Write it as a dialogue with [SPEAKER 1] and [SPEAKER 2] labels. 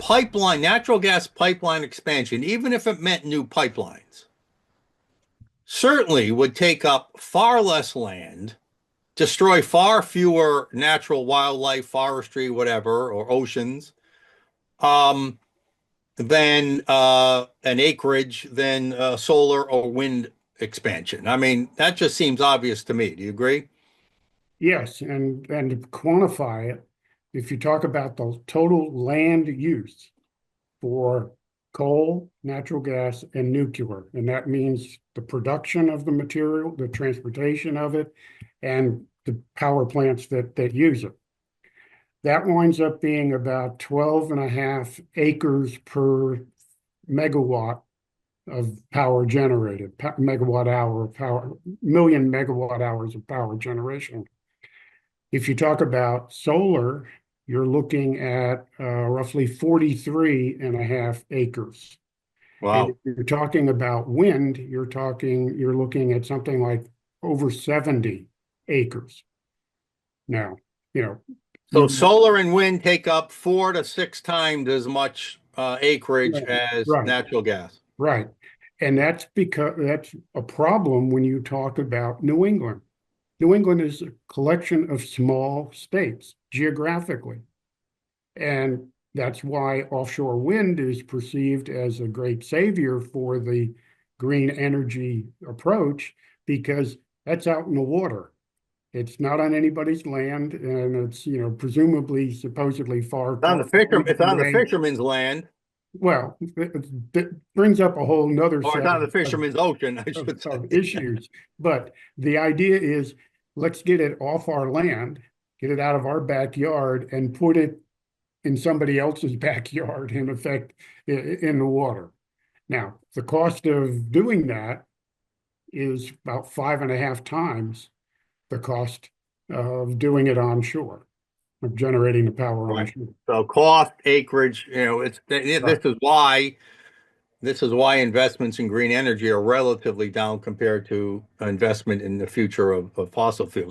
[SPEAKER 1] pipeline, natural gas pipeline expansion, even if it meant new pipelines, certainly would take up far less land, destroy far fewer natural wildlife, forestry, whatever, or oceans, um, than an acreage than solar or wind expansion. I mean, that just seems obvious to me. Do you agree?
[SPEAKER 2] Yes, and to quantify it, if you talk about the total land use for coal, natural gas, and nuclear, and that means the production of the material, the transportation of it, and the power plants that use it. That winds up being about 12 and a half acres per megawatt of power generated, megawatt hour of power, million megawatt hours of power generation. If you talk about solar, you're looking at roughly 43 and a half acres. And if
[SPEAKER 1] Wow.
[SPEAKER 2] you're talking about wind, you're looking at something like over 70 acres. Now, you know,
[SPEAKER 1] So
[SPEAKER 2] you've
[SPEAKER 1] solar and wind take up 4 to 6 times as much acreage
[SPEAKER 2] right,
[SPEAKER 1] as
[SPEAKER 2] right,
[SPEAKER 1] natural gas.
[SPEAKER 2] right. And that's because that's a problem when you talk about New England. New England is a collection of small states geographically. And that's why offshore wind is perceived as a great savior for the green energy approach, because that's out in the water. It's not on anybody's land, and it's, presumably, supposedly far
[SPEAKER 1] It's on the
[SPEAKER 2] away.
[SPEAKER 1] fisherman's land,
[SPEAKER 2] Well, that brings up a whole nother
[SPEAKER 1] or it's
[SPEAKER 2] set
[SPEAKER 1] on the fisherman's ocean, I should
[SPEAKER 2] of
[SPEAKER 1] say.
[SPEAKER 2] issues. But the idea is, let's get it off our land, get it out of our backyard, and put it in somebody else's backyard, in effect, in the water. Now, the cost of doing that is about 5.5 times the cost of doing it onshore, of generating the power
[SPEAKER 1] Right.
[SPEAKER 2] onshore.
[SPEAKER 1] So cost, acreage,
[SPEAKER 2] Right.
[SPEAKER 1] this is why investments in green energy are relatively down compared to investment in the future of fossil fuels.